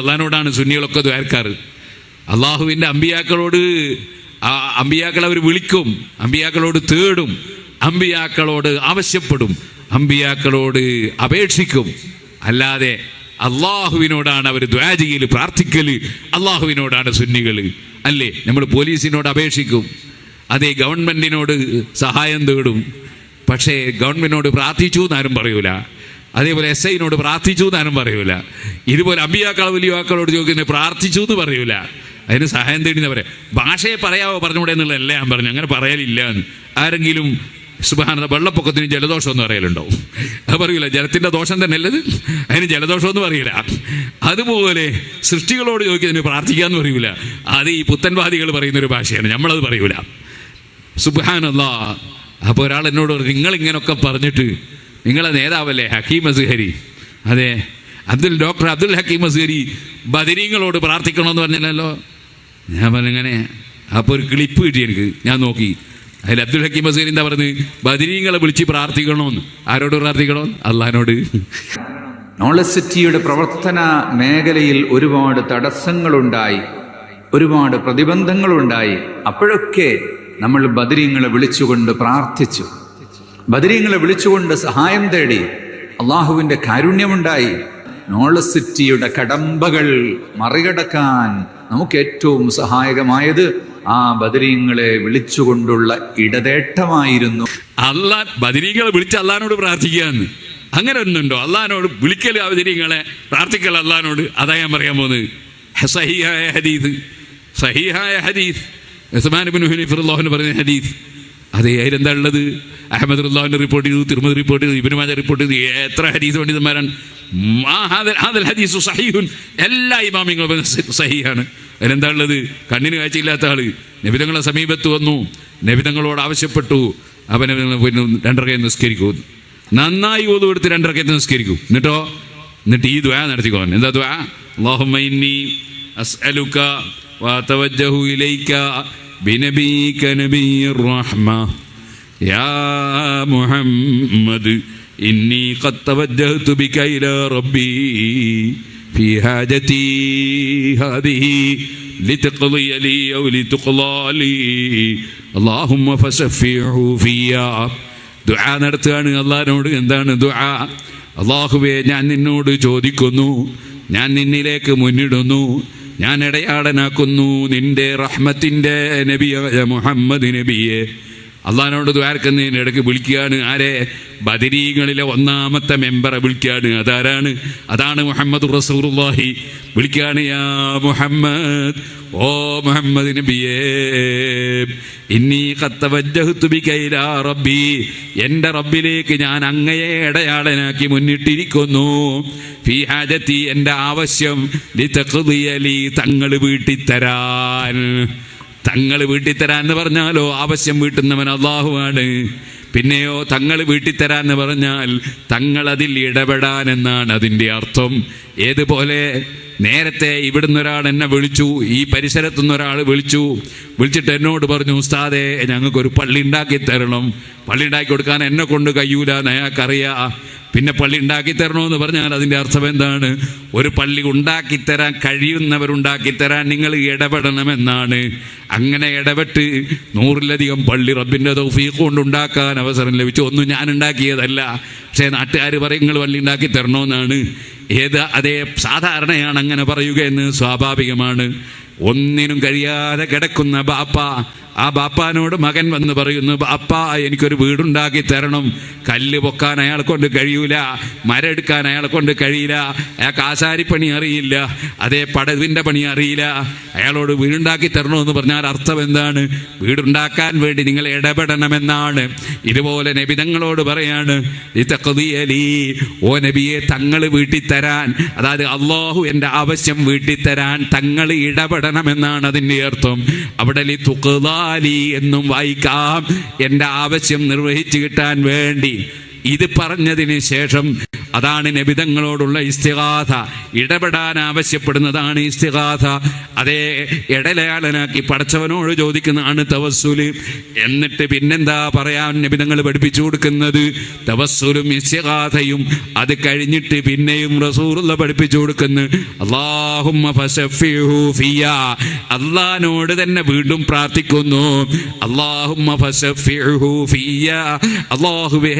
അള്ളാഹിനോടാണ് സുന്നികളൊക്കെ ദ്വാരക്കാറ്. അള്ളാഹുവിൻ്റെ അമ്പിയാക്കളെ അവർ വിളിക്കും, അമ്പിയാക്കളോട് തേടും, അമ്പിയാക്കളോട് ആവശ്യപ്പെടും, അമ്പിയാക്കളോട് അപേക്ഷിക്കും. അല്ലാതെ അള്ളാഹുവിനോടാണ് അവർ ദുആ ചെയ്യൽ, പ്രാർത്ഥിക്കൽ അള്ളാഹുവിനോടാണ് സുന്നികൾ. അല്ലേ? നമ്മൾ പോലീസിനോട് അപേക്ഷിക്കും, അതേ ഗവൺമെൻറ്റിനോട് സഹായം തേടും, പക്ഷേ ഗവൺമെൻറ്റിനോട് പ്രാർത്ഥിച്ചു എന്നാരും പറയൂല. അതേപോലെ SIനോട് പ്രാർത്ഥിച്ചു എന്നാരും പറയൂല. ഇതുപോലെ അമ്പിയാക്കളെ വലിയാക്കളോട് ചോദിക്കുന്നത് പ്രാർത്ഥിച്ചു എന്ന് പറയൂല, അതിന് സഹായം തേടി എന്ന് പറയാം. ഭാഷയെ പറയാവോ പറഞ്ഞൂടെ എന്നുള്ളതല്ല ഞാൻ പറഞ്ഞു, അങ്ങനെ പറയലില്ല എന്ന്. ആരെങ്കിലും സുബ്ഹാനല്ലാഹ് വെള്ളപ്പൊക്കത്തിന് ജലദോഷം എന്ന് പറയലുണ്ടാവും? അത് പറയൂല. ജലത്തിൻ്റെ ദോഷം തന്നെ അല്ലത്, അതിന് ജലദോഷം എന്ന് പറയില്ല. അതുപോലെ സൃഷ്ടികളോട് ചോദിക്കുന്നതിന് പ്രാർത്ഥിക്കാന്ന് പറയൂല. അത് ഈ പുത്തൻവാദികൾ പറയുന്നൊരു ഭാഷയാണ്, നമ്മളത് പറയൂല. സുബ്ഹാനല്ലാഹ്. അപ്പോൾ ഒരാൾ എന്നോട് നിങ്ങളിങ്ങനൊക്കെ പറഞ്ഞിട്ട്, നിങ്ങളെ നേതാവല്ലേ ഹക്കീം അസ്ഹരി, അതെ ഡോക്ടർ അബ്ദുൽ ഹക്കീം അസ്ഹരി ബദരീങ്ങളോട് പ്രാർത്ഥിക്കണമെന്ന് പറഞ്ഞല്ലോ. ഞാൻ പറഞ്ഞിങ്ങനെ, അപ്പോൾ ഒരു ക്ലിപ്പ് കിട്ടി എനിക്ക്, ഞാൻ നോക്കി. അതിൽ അബ്ദുൽ ഹക്കീം അസ്ഹരി എന്താ പറഞ്ഞത്? ബദരീങ്ങളെ വിളിച്ച് പ്രാർത്ഥിക്കണമെന്ന്. ആരോട് പ്രാർത്ഥിക്കണം? അള്ളാഹിനോട്. നോളജ് സിറ്റിയുടെ പ്രവർത്തന മേഖലയിൽ ഒരുപാട് തടസ്സങ്ങളുണ്ടായി, ഒരുപാട് പ്രതിബന്ധങ്ങളുണ്ടായി. അപ്പോഴൊക്കെ നമ്മൾ ബദരീങ്ങളെ വിളിച്ചുകൊണ്ട് പ്രാർത്ഥിച്ചു, ബദരീങ്ങളെ വിളിച്ചുകൊണ്ട് സഹായം തേടി. അള്ളാഹുവിൻ്റെ കാരുണ്യമുണ്ടായി. നോളജ് സിറ്റിയുടെ കടമ്പകൾ മറികടക്കാൻ നമുക്ക് ഏറ്റവും സഹായകമായത് ആ ബദരീങ്ങളെ വിളിച്ചുകൊണ്ടുള്ള ഇടതേട്ടമായിരുന്നു. ബദരീങ്ങളെ വിളിച്ച് അള്ളാഹിനോട് പ്രാർത്ഥിക്കാന്ന് അങ്ങനെ ഒന്നുണ്ടോ? അള്ളാഹിനോട് വിളിക്കൽ ബദരീങ്ങളെ, പ്രാർത്ഥിക്കൽ അള്ളാഹിനോട്. അതാ ഞാൻ പറയാൻ പോകുന്നത്. സഹീഹായ ഹദീസ് ഉസ്മാൻ ഇബ്നു ഹുനൈഫ് റളിയല്ലാഹു പറഞ്ഞ ഹദീസ്. അതെ, അതിലെന്താ ഉള്ളത്? അഹ്മദ് റളിയല്ലാഹു റിപ്പോർട്ട് ചെയ്തു, തിർമിദി റിപ്പോർട്ട് ചെയ്തു, ഇബ്നു മാജ റിപ്പോർട്ട് ചെയ്തു. എത്ര ഹദീസ് പണ്ഡിതന്മാരാണ്! ഹദീസ് സഹീഹുൻ, എല്ലാ ഇമാമിങ്ങളും സഹീഹാണ്. അതിലെന്താ ഉള്ളത്? കണ്ണിന് കാഴ്ചയില്ലാത്ത ആള് നബിതങ്ങളെ സമീപത്ത് വന്നു, നബിതങ്ങളോട് ആവശ്യപ്പെട്ടു, അവൻ 2 റകഅത്ത് നിസ്കരിക്കൂ, നന്നായി ഓതു എടുത്ത് 2 റകഅത്ത് നിസ്കരിക്കൂ, എന്നിട്ട് ഈ ദുആ നടത്തിക്കോ. എന്താ ദുആ? അല്ലാഹുമ്മ ഇന്നി അസ്അലുക വഅതവജ്ജഹു ഇലൈക ബിനബിയിക നബിയ്യിർ റഹ്മ യാ മുഹമ്മദ് ഇന്നി ഖദ് തവജ്ജഹതു ബിക ഇലാ റബ്ബി ഫീ ഹാജതി ഹാദിഹി ലിതഖ്ളി ലി ഔ ലിതുഖ്ളാ ലി അല്ലാഹുമ്മ ഫശഫിഉ ഫിയാ. ദുആ നടത്തുകയാണ് അല്ലാഹുവിനോട്. എന്താണ് ദുആ? അല്ലാഹുവേ, ഞാൻ നിന്നോട് ചോദിക്കുന്നു, ഞാൻ നിന്നിലേക്ക് മുന്നിടുന്നു, ഞാൻ ഇടയാടനാക്കുന്നു നിന്റെ റഹ്മത്തിൻ്റെ നബിയായ മുഹമ്മദ് നബിയെ. അള്ളാഹിനോട് ദ്വാരക്കുന്നതിന് ഇടയ്ക്ക് വിളിക്കുകയാണ്. ആരെ? ബദരീകളിലെ 1ാമത്തെ മെമ്പറെ വിളിക്കുകയാണ്. അതാരാണ്? അതാണ് മുഹമ്മദ് റസൂലുള്ളാഹി. വിളിക്കുകയാണ്, യാ മുഹമ്മദ്, ഓ മുഹമ്മദ് നബിയേ, ഇന്നി ഖദ് തവജ്ജഹതു ബിക ഇലാ റബ്ബി, എൻ്റെ റബ്ബിലേക്ക് ഞാൻ അങ്ങയെ ഇടയാളനാക്കി മുന്നിട്ടിരിക്കുന്നു. ഫീ ഹാജതി, എൻ്റെ ആവശ്യം, ലിതഖ്ളിയ ലി, തങ്ങൾ വീട്ടിത്തരാൻ. തങ്ങൾ വീട്ടിത്തരാൻ എന്ന് പറഞ്ഞാലോ ആവശ്യം വീട്ടുന്നവൻ അള്ളാഹുവാണ്. പിന്നെയോ തങ്ങൾ വീട്ടിത്തരാൻ എന്ന് പറഞ്ഞാൽ തങ്ങൾ അതിൽ ഇടപെടാൻ എന്നാണ് അതിൻ്റെ അർത്ഥം. ഏതുപോലെ നേരത്തെ ഇവിടുന്ന് ഒരാൾ എന്നെ വിളിച്ചു, ഈ പരിസരത്തുനിന്ന് ഒരാൾ വിളിച്ചിട്ട് എന്നോട് പറഞ്ഞു, ഉസ്താദേ, ഞങ്ങൾക്കൊരു പള്ളി ഉണ്ടാക്കി തരണം. പള്ളി ഉണ്ടാക്കി കൊടുക്കാൻ എന്നെ കൊണ്ട് കഴിയൂല എന്ന് അയാൾക്കറിയാം. പിന്നെ പള്ളി ഉണ്ടാക്കി തരണമെന്ന് പറഞ്ഞാൽ അതിൻ്റെ അർത്ഥം എന്താണ്? ഒരു പള്ളി ഉണ്ടാക്കിത്തരാൻ കഴിയുന്നവരുണ്ടാക്കിത്തരാൻ നിങ്ങൾ ഇടപെടണമെന്നാണ്. അങ്ങനെ ഇടപെട്ട് 100-ലധികം പള്ളി റബ്ബിൻ്റെ തൗഫീഖ് കൊണ്ട് ഉണ്ടാക്കാൻ അവസരം ലഭിച്ചു. ഒന്നും ഞാൻ ഉണ്ടാക്കിയതല്ല, പക്ഷേ നാട്ടുകാർ പറയും നിങ്ങൾ പള്ളി ഉണ്ടാക്കി തരണമെന്നാണ്. അതേ സാധാരണയാണ് അങ്ങനെ പറയുക എന്ന്, സ്വാഭാവികമാണ്. ഒന്നിനും കഴിയാതെ കിടക്കുന്ന ബാപ്പ, ആ ബാപ്പാനോട് മകൻ വന്ന് പറയുന്നു, ബാപ്പാ, എനിക്കൊരു വീടുണ്ടാക്കി തരണം. കല്ല് പൊക്കാൻ അയാളെ കൊണ്ട് കഴിയൂല, മരം എടുക്കാൻ അയാളെ കൊണ്ട് കഴിയില്ല, അയാൾക്ക് ആശാരിപ്പണി അറിയില്ല, അതേ പടവിൻ്റെ പണി അറിയില്ല. അയാളോട് വീടുണ്ടാക്കി തരണമെന്ന് പറഞ്ഞാൽ അർത്ഥം എന്താണ്? വീടുണ്ടാക്കാൻ വേണ്ടി നിങ്ങൾ ഇടപെടണമെന്നാണ്. ഇതുപോലെ നബി തങ്ങളോട് പറയാണ്, ഓ നബിയെ, തങ്ങൾ വീട്ടിത്തരാൻ, അതായത് അള്ളാഹു എൻ്റെ ആവശ്യം വീട്ടിത്തരാൻ തങ്ങൾ ഇടപെടണമെന്നാണ് അതിൻ്റെ അർത്ഥം. അവിടെ എന്നും വായിക്കാം, എൻ്റെ ആവശ്യം നിർവഹിച്ചു കിട്ടാൻ വേണ്ടി. ഇത് പറഞ്ഞതിന് ശേഷം അതാണ് നബിതങ്ങളോടുള്ള ഇസ്തിഗാഥ. ഇടപെടാൻ ആവശ്യപ്പെടുന്നതാണ് ഇസ്തിഗാഥ. അതേ ഇടലയാളനാക്കി പടച്ചവനോട് ചോദിക്കുന്നതാണ് തവസ്സുല്. എന്നിട്ട് പിന്നെന്താ പറയാൻ നബിതങ്ങൾ പഠിപ്പിച്ചു കൊടുക്കുന്നത്? തവസ്സുലും ഇസ്തിഗാഥയും. അത് കഴിഞ്ഞിട്ട് പിന്നെയും റസൂലുള്ള പഠിപ്പിച്ചു കൊടുക്കുന്നു അല്ലാഹുമ്മ ഫശഫിഹു ഫിയാ. അല്ലാഹുവോട് തന്നെ വീണ്ടും പ്രാർത്ഥിക്കുന്നു അല്ലാഹുമ്മ ഫശഫിഹു ഫിയാ. അല്ലാഹുവേ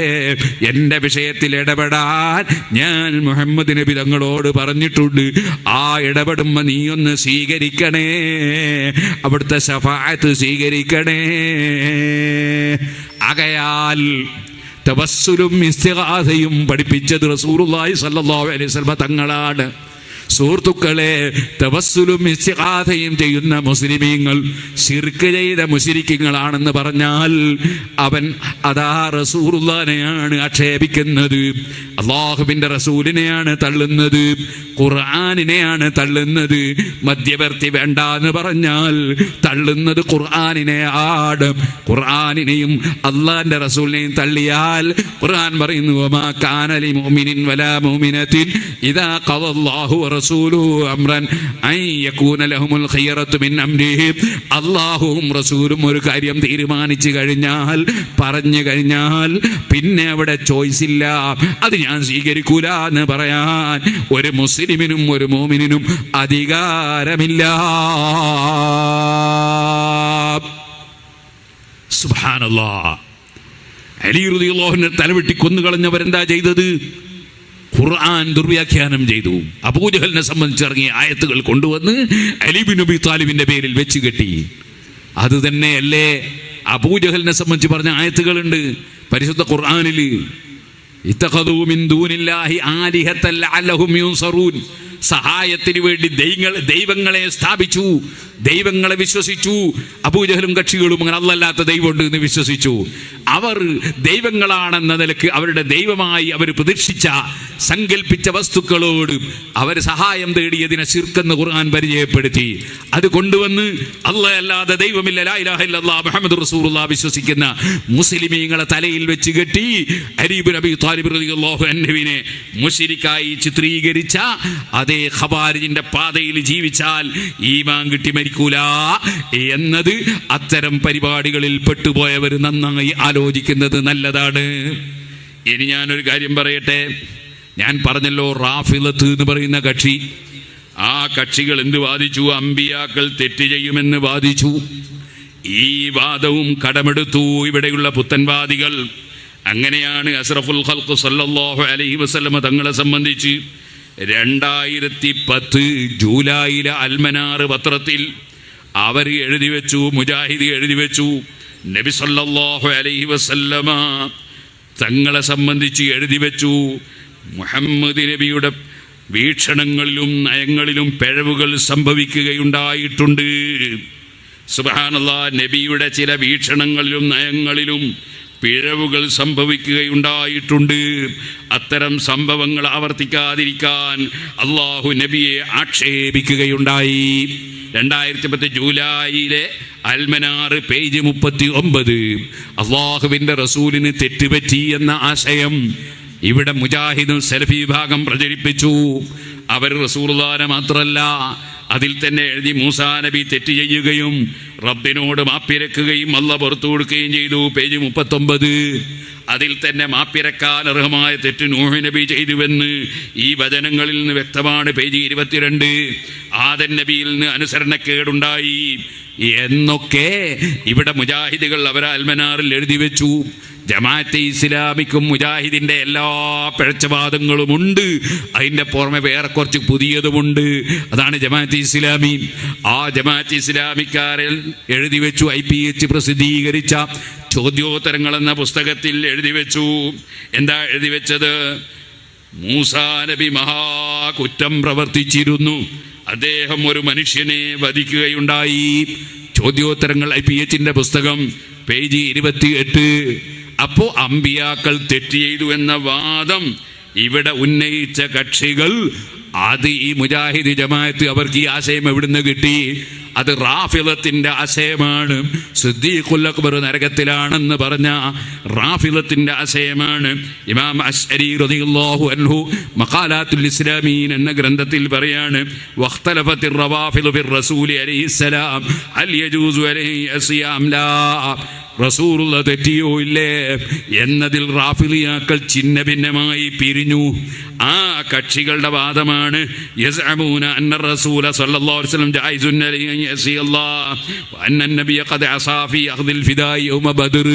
എൻ്റെ വിഷയത്തിൽ ഇടപെടാൻ ഞാൻ മുഹമ്മദ് നബി തങ്ങളോട് പറഞ്ഞിട്ടുണ്ട്. ആ ഇടപെടുമ്പോൾ നീയൊന്ന് സ്വീകരിക്കണേ, അവിടുത്തെ ശഫാഅത്ത് സ്വീകരിക്കണേ. ആകയാൽ തവസ്സുലും ഇസ്തിഗാഥയും പഠിപ്പിച്ചത് റസൂലുള്ളാഹി സ്വല്ലല്ലാഹു അലൈഹി വസല്ലം തങ്ങളാണ്. സുഹൃത്തുക്കളെ, തവസ്സുലും ഇസ്തിഗാഥയും ചെയ്യുന്ന മുസ്ലിമീങ്ങൾ ശിർക്ക് ചെയ്ത മുശ്രിക്കുകളാണെന്ന് പറഞ്ഞാൽ അവൻ അതാ റസൂലുള്ളാഹിനെയാണ് ആക്ഷേപിക്കുന്നത്, അല്ലാഹുവിൻ്റെ റസൂലിനെയാണ് തള്ളുന്നത്, ഖുർആനിനെയാണ് തള്ളുന്നത്. മധ്യവർത്തി വേണ്ട എന്ന് പറഞ്ഞാൽ തള്ളുന്നത് ഖുർആനിനെയാണ്. ഖുർആനിനെയും അല്ലാഹുവിൻ്റെ റസൂലിനെയും തള്ളിയാൽ ഖുർആൻ പറയുന്നു വമാ കാന ലിമുഅ്മിനിൻ വലാ മുഅ്മിനത്തിൻ ഇദാ ഖദല്ലാഹു വറസൂലുഹു അംറൻ അൻ യകൂന ലഹുമുൽ ഖിയറത്തു മിൻ അംരിഹിം. അല്ലാഹുവും റസൂലും ഒരു കാര്യം തീരുമാനിച്ചു കഴിഞ്ഞാൽ, പറഞ്ഞു കഴിഞ്ഞാൽ പിന്നെ അവിടെ ചോയ്സ് ഇല്ല. അത് ഞാൻ സ്വീകരിക്കൂല എന്ന് പറയാൻ ഒരു മുസ്ലിമിനും ഒരു മോമിനും അധികാരമില്ല. സുബ്ഹാനല്ലാഹ്. അലി റളിയല്ലാഹു അൻഹു തലവെട്ടി കൊന്നുകളഞ്ഞവരെന്താ ചെയ്തത്? ഖുർആൻ ദുർവ്യാഖ്യാനം ചെയ്തു. അബൂജഹലിനെ സംബന്ധിച്ചിറങ്ങിയ ആയത്തുകൾ കൊണ്ടുവന്ന് അലി ബിൻ അബി താലിബിന്റെ പേരിൽ വെച്ച് കെട്ടി. അത് തന്നെയല്ലേ അബൂജഹലിനെ സംബന്ധിച്ച് പറഞ്ഞ ആയത്തുകളുണ്ട് പരിശുദ്ധ ഖുർആനിൽ. ഇത്തഖദൂ മിൻ ദൂനില്ലാഹി ആലിഹത്തൻ ലഅല്ലഹും യുൻസറൂൻ. സഹായത്തിന് വേണ്ടി ദൈവങ്ങളെ സ്ഥാപിച്ചു, ദൈവങ്ങളെ വിശ്വസിച്ചു. അബൂജഹലും കക്ഷികളും അങ്ങനെ അല്ലാത്ത ദൈവമുണ്ട് എന്ന് വിശ്വസിച്ചു. അവർ ദൈവങ്ങളാണെന്ന നിലക്ക് അവരുടെ ദൈവമായി അവർ പ്രതീക്ഷിച്ച സങ്കല്പിച്ച വസ്തുക്കളോട് അവർ സഹായം തേടിയതിനെ ശിർക്കെന്ന് ഖുർആൻ പരിചയപ്പെടുത്തി. അത് കൊണ്ടുവന്ന് അല്ലാഹ് അല്ലാതെ ദൈവമില്ല, ലാ ഇലാഹ ഇല്ലല്ലാഹ് മുഹമ്മദുർ റസൂലുള്ളാഹ് വിശ്വസിക്കുന്ന മുസ്ലിമീങ്ങളെ തലയിൽ വെച്ച് കെട്ടി അലി ഇബ്നു അബീ ത്വാലിബ് റളിയല്ലാഹു അൻഹുവിനെ മുശ്രിക്കായി ചിത്രീകരിച്ച അതേ ഖവാരിജിന്റെ പാതയിൽ ജീവിച്ചാൽ ഈമാൻ കിട്ടി മരിക്കൂല എന്നത് അത്തരം പരിപാടികളിൽ പെട്ടുപോയവർ നന്നായി ആലോചിക്കുന്നത് നല്ലതാണ്. ഇനി ഞാനൊരു കാര്യം പറയട്ടെ. ഞാൻ പറഞ്ഞല്ലോ റാഫിളത്ത് എന്ന് പറയുന്ന കക്ഷി. ആ കക്ഷികൾ എന്ത് വാദിച്ചു? അമ്പിയാക്കൾ തെറ്റ് ചെയ്യുമെന്ന് വാദിച്ചു. ഈ വാദവും കടമെടുത്തു ഇവിടെയുള്ള പുത്തൻവാദികൾ. അങ്ങനെയാണ് അസ്റഫുൽ ഖൽഖ് സല്ലല്ലാഹു അലൈഹി വസല്ലമ തങ്ങളെ സംബന്ധിച്ച് 2010 ജൂലൈയിലെ അൽമനാർ പത്രത്തിൽ അവർ എഴുതി വെച്ചു, മുജാഹിദ് എഴുതി വെച്ചു, നബി സല്ലല്ലാഹു അലൈഹി വസല്ലമ തങ്ങളെ സംബന്ധിച്ച് എഴുതി വെച്ചു, മുഹമ്മദ് നബിയുടെ വീക്ഷണങ്ങളിലും നയങ്ങളിലും പിഴവുകൾ സംഭവിക്കുകയുണ്ടായിട്ടുണ്ട്. സുബ്ഹാനല്ലാഹ്, നബിയുടെ ചില വീക്ഷണങ്ങളിലും നയങ്ങളിലും പിഴവുകൾ സംഭവിക്കുകയുണ്ടായിട്ടുണ്ട്. അത്തരം സംഭവങ്ങൾ ആവർത്തിക്കാതിരിക്കാൻ അള്ളാഹു നബിയെ ആക്ഷേപിക്കുകയുണ്ടായി. 2010 ജൂലൈയിലെ അൽമനാർ പേജ് 39 അള്ളാഹുവിൻ്റെ റസൂലിന് തെറ്റുപറ്റി എന്ന ആശയം ഇവിടെ മുജാഹിദും സലഫി വിഭാഗം പ്രചരിപ്പിച്ചു. അവർ റസൂലുള്ളാഹിനെ മാത്രമല്ല, അതിൽ തന്നെ എഴുതി മൂസാ നബി തെറ്റ് ചെയ്യുകയും റബ്ബിനോട് മാപ്പിരക്കുകയും അല്ലാഹ് പുറത്തു കൊടുക്കുകയും ചെയ്തു. പേജ് 39 അതിൽ തന്നെ മാപ്പിരക്കാൻ അർഹമായ തെറ്റ് നൂഹ് നബി ചെയ്തുവെന്ന് ഈ വചനങ്ങളിൽ നിന്ന് വ്യക്തമാണ്. പേജ് 22 ആദം നബിയിൽ നിന്ന് അനുസരണക്കേടുണ്ടായി എന്നൊക്കെ ഇവിടെ മുജാഹിദുകൾ അവർ അൽമനാറിൽ എഴുതി വെച്ചു. ജമാഅത്തെ ഇസ്ലാമിക്കും മുജാഹിദിന്റെ എല്ലാ പിഴച്ചവാദങ്ങളും ഉണ്ട്. അതിൻ്റെ പുറമെ വേറെ കുറച്ച് പുതിയതുമുണ്ട്. അതാണ് ജമാഅത്തെ ഇസ്ലാമി. ആ ജമാഅത്തെ ഇസ്ലാമിക്കാരിൽ എഴുതി വെച്ചു, IPH പ്രസിദ്ധീകരിച്ച ചോദ്യോത്തരങ്ങൾ എന്ന പുസ്തകത്തിൽ എഴുതി വെച്ചു. എന്താ എഴുതി വെച്ചത്? മൂസാ നബി മഹാകുറ്റം പ്രവർത്തിച്ചിരുന്നു, അദ്ദേഹം ഒരു മനുഷ്യനെ വധിക്കുകയുണ്ടായി. ചോദ്യോത്തരങ്ങൾ IPHന്റെ പുസ്തകം പേജ് 28. അപ്പോ അമ്പിയാക്കൾ തെറ്റ് ചെയ്തു എന്ന വാദം ഇവിടെ ഉന്നയിച്ച കക്ഷികൾ, അത് ഈ മുജാഹിദ് ജമാഅത്ത് അവർക്ക് ഈ ആശയം എവിടുന്ന് കിട്ടി? അത് റാഫിളത്തിന്റെ ആശയമാണ്. സിദ്ദീഖുൽ അക്ബർ നരകത്തിലാണെന്ന് പറഞ്ഞ റാഫിളത്തിന്റെ ആശയമാണ്. ഇമാം അശ്അരി റളിയല്ലാഹു അൻഹു മഖാലാത്തുൽ ഇസ്ലാമീൻ എന്ന ഗ്രന്ഥത്തിൽ പറയാണ്, വഖ്തലഫത്തിർ റവാഫിളു ഫിർ റസൂലി അലൈഹിസ്സലാം ഹൽ യജൂസു അലൈഹി അസിയാം ലാ. റസൂലുള്ള തെറ്റിയോ ഇല്ലേ എന്നതിൽ റാഫിളിയാക്കൾ ഛിന്ന ഭിന്നമായി പിരിഞ്ഞു. ആ കക്ഷികളുടെ വാദമാണ് യസ്അമൂന അന്ന റസൂല സ്വല്ലല്ലാഹു അലൈഹി വസല്ലം ജായിസുൻ അലൈഹി യസിയല്ലാഹ് വഅന്ന നബിയ ഖദ് അസാ ഫീ അഖ്ദിൽ ഫിദാഇ യൗമ ബദർ.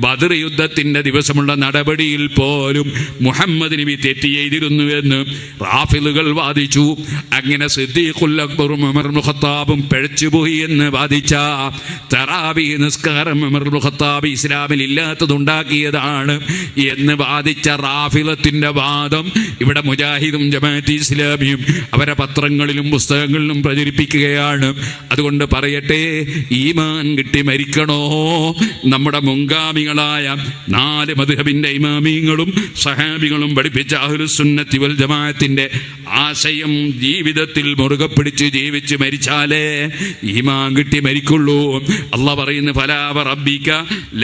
ബദർ യുദ്ധത്തിന്റെ ദിവസമുള്ള നടപടിയിൽ പോലും മുഹമ്മദ് നബി തെറ്റ് ചെയ്തിരുന്നുവെന്ന് റാഫിളുകൾ വാദിച്ചു. അങ്ങനെ സിദ്ദീഖുൽ അക്ബറും ഉമർ ഇബ്നു ഖത്താബും പിഴച്ചുപോയി എന്ന് വാദിച്ച തറാവീഹ് നിസ്കാരം ഉമർ ഇബ്നു ഖത്താബ് ഇസ്ലാമിൽ ഇല്ലാത്തതുണ്ടാക്കിയതാണ് എന്ന് വാദിച്ച റാഫിളത്തിന്റെ വാദം ഇവിടെ മുജാഹിദും ജമാഅത്തെ ഇസ്ലാമിയും അവരെ പത്രങ്ങളിലും പുസ്തകങ്ങളിലും പ്രചരിപ്പിക്കുകയാണ്. അതുകൊണ്ട് പറയട്ടെ, ഈമാൻ കിട്ടി മരിക്കണോ? നമ്മുടെ മുൻഗാമികളായ 4 മദ്ഹബിന്റെ ഇമാമിങ്ങളും സഹാബികളും പഠിപ്പിച്ച അഹ്ലുസ് സുന്നത്തി വൽ ജമാഅത്തിന്റെ ആശയം ജീവിതത്തിൽ മുറുകെ പിടിച്ച് ജീവിച്ച് മരിച്ചാലേ ഈമാൻ കിട്ടി മരിക്കുള്ളൂ. അല്ലാഹ് പറയുന്നു, ഫലാ വറബ്ബിക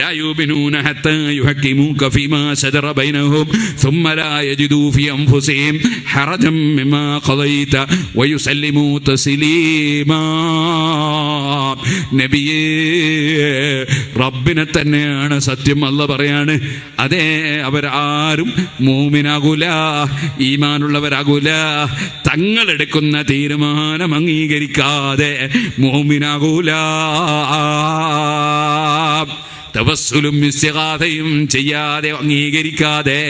ലാ യുമിനൂന ഹത്താ യുഹക്കിമൂക ഫീമാ ശജറ ബൈനഹും ثم لا يجدوا في أنفسهم حرجا مما قضيت ويسلموا تسليما. നബിയേ, റബ്ബിനെ തന്നെയാണ് സത്യം. അല്ലാഹ് പറയാണ്, അതേ അവരാരും മൂമിനാകൂല, ഈമാനുള്ളവരാകൂല. തങ്ങളെടുക്കുന്ന തീരുമാനം അംഗീകരിക്കാതെ മൂമിനാകൂല. തവസ്സുലും ഇസ്തിഗാഥയും ചെയ്യാതെ അംഗീകരിക്കാതെ,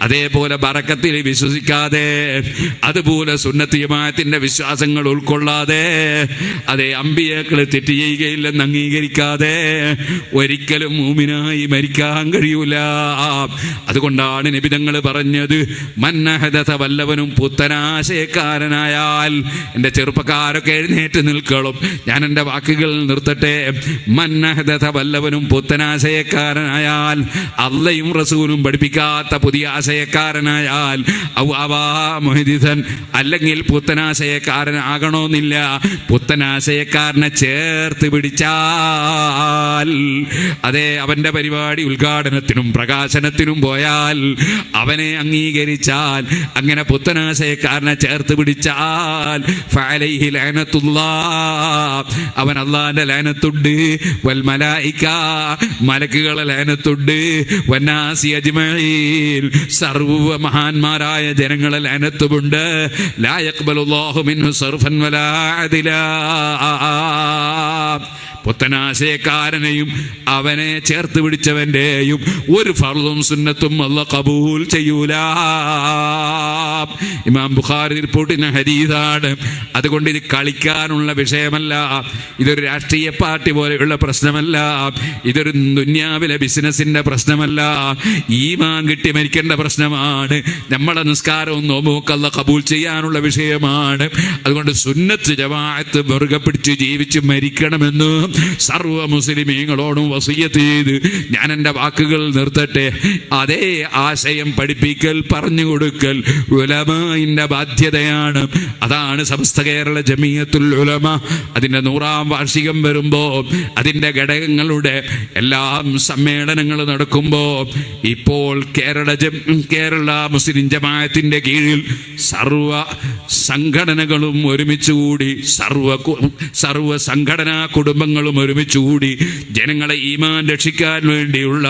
അതേപോലെ ബറക്കത്തിൽ വിശ്വസിക്കാതെ, അതുപോലെ സുന്നത്ത് ജമാഅത്തിന്റെ വിശ്വാസങ്ങൾ ഉൾക്കൊള്ളാതെ, അതേ അമ്പിയാക്കൾ തെറ്റ് ചെയ്യുകയില്ലെന്ന് അംഗീകരിക്കാതെ ഒരിക്കലും മൂമിനായി മരിക്കാൻ കഴിയൂല. അതുകൊണ്ടാണ് നബി തങ്ങൾ പറഞ്ഞത്, മന്നഹദത, വല്ലവനും പുത്തനാശയക്കാരനായാൽ. എൻ്റെ ചെറുപ്പക്കാരൊക്കെ എഴുന്നേറ്റ് നിൽക്കണം, ഞാൻ എൻ്റെ വാക്കുകൾ നിർത്തട്ടെ. മന്നഹദത, വല്ലവനും ആശയക്കാരനായാൽ, അള്ളയും റസൂലും പഠിപ്പിക്കാത്ത പുതിയ ആശയക്കാരനായാൽ, അല്ലെങ്കിൽ പുത്തനാശയക്കാരനാകണമെന്നില്ല, പുത്തനാശയക്കാരനെ ചേർത്ത് പിടിച്ചാൽ, അതേ അവന്റെ പരിപാടി ഉദ്ഘാടനത്തിനും പ്രകാശനത്തിനും പോയാൽ, അവനെ അംഗീകരിച്ചാൽ, അങ്ങനെ പുത്തനാശയക്കാരനെ ചേർത്ത് പിടിച്ചാൽ, ഫഅലൈഹി ലഅനത്തുല്ലാഹ്, അവൻ അല്ലാഹുവിന്റെ ലഅനത്തുണ്ട്, വൽ മലായിക, മലക്കുകളെ ലഅനത്തുണ്ട്, വന്നാസി അജ്മഈൻ, സർവ്വ മഹാന്മാരായ ജനങ്ങളെ ലഅനത്തുമുണ്ട്. ലാ യഖ്ബലുല്ലാഹു മിൻഹു സർഫൻ വലാ അദ്ലാ. പുത്തനാശയക്കാരനെയും അവനെ ചേർത്ത് പിടിച്ചവന്റെയും ഒരു ഫർളും സുന്നത്തും അല്ലാഹ് ഖബൂൽ ചെയ്യൂല. ഇമാം ബുഖാരി റിപ്പോർട്ടിന ഹദീസാണ്. അതുകൊണ്ട് ഇത് കളിക്കാനുള്ള വിഷയമല്ല, ഇതൊരു രാഷ്ട്രീയ പാർട്ടി പോലെയുള്ള പ്രശ്നമല്ല, ഇതൊരു ദുന്യാവിലെ ബിസിനസിന്റെ പ്രശ്നമല്ല, ഈമാൻ കിട്ടി മരിക്കേണ്ട പ്രശ്നമാണ്. നമ്മളെ നിസ്കാരവും നോമ്പുമൊക്കെ അല്ലാഹ് ഖബൂൽ ചെയ്യാനുള്ള വിഷയമാണ്. അതുകൊണ്ട് സുന്നത്ത് ജമാഅത്ത് മുറുകെ പിടിച്ച് ജീവിച്ച് മരിക്കണമെന്ന് സർവ്വ മുസ്ലിമീങ്ങളോടും വസിയ്യത്ത് ചെയ്ത് ഞാൻ എൻ്റെ വാക്കുകൾ നിർത്തട്ടെ. അതേ ആശയം പഠിപ്പിക്കൽ, പറഞ്ഞു കൊടുക്കൽ ഉലമാഇന്റെ ബാധ്യതയാണ്. അതാണ് സമസ്ത കേരള ജമിയത്തുൽ ഉലമ അതിൻ്റെ 100ാം വാർഷികം വരുമ്പോൾ, അതിൻ്റെ ഘടകങ്ങളുടെ എല്ലാം സമ്മേളനങ്ങൾ നടക്കുമ്പോൾ, ഇപ്പോൾ കേരള മുസ്ലിം ജമാഅത്തിന്റെ കീഴിൽ സർവ സംഘടനകളും ഒരുമിച്ചുകൂടി, സർവ സംഘടനാ കുടുംബങ്ങളും ഒരുമിച്ചുകൂടി ജനങ്ങളെ ഈമാൻ രക്ഷിക്കാൻ വേണ്ടിയുള്ള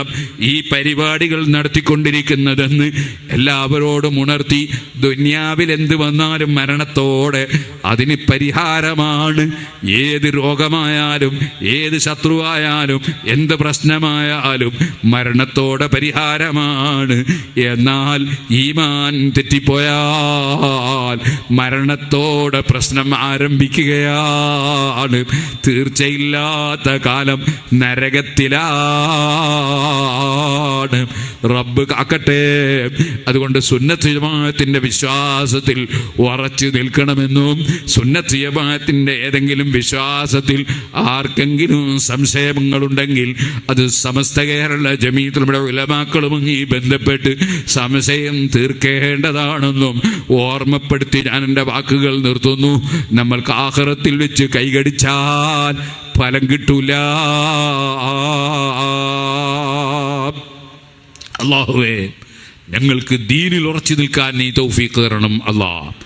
ഈ പരിപാടികൾ നടത്തിക്കൊണ്ടിരിക്കുന്നതെന്ന് എല്ലാവരോടും ഉണർത്തി, ദുനിയാവിൽ എന്ത് വന്നാലും മരണത്തോടെ അതിന് പരിഹാരമാണ്. ഏത് രോഗമായാലും, ഏത് ശത്രുവായാലും, എന്ത് പ്രശ്നമായാലും മരണത്തോടെ പരിഹാരമാണ്. എന്നാൽ ഈമാൻ തെറ്റിപ്പോയാൽ മരണത്തോടെ പ്രശ്നം ആരംഭിക്കുകയാണ്. തീർച്ചയില്ല, ഇല്ലാത്ത കാലം നരകത്തിലാണ്. റബ്ബ് കാക്കട്ടെ. അതുകൊണ്ട് സുന്നത്ത് ജമാഅത്തിന്റെ വിശ്വാസത്തിൽ ഉറച്ചു നിൽക്കണമെന്നും സുന്നത്ത് ജമാഅത്തിന്റെ ഏതെങ്കിലും വിശ്വാസത്തിൽ ആർക്കെങ്കിലും സംശയങ്ങളുണ്ടെങ്കിൽ അത് സമസ്ത കേരള ജമീഅത്തുൽ ഉലമാക്കളുമായി ബന്ധപ്പെട്ട് സംശയം തീർക്കേണ്ടതാണെന്നും ഓർമ്മപ്പെടുത്തി ഞാൻ എൻ്റെ വാക്കുകൾ നിർത്തുന്നു. നമ്മൾക്ക് ആഖിറത്തിൽ വെച്ച് കൈകടിച്ചാൽ ഫലം കിട്ടൂല. അല്ലാഹുവേ, ഞങ്ങൾക്ക് ദീനിൽ ഉറച്ചു നിൽക്കാൻ നീ തൗഫീഖ് തരണം അല്ലാഹ്.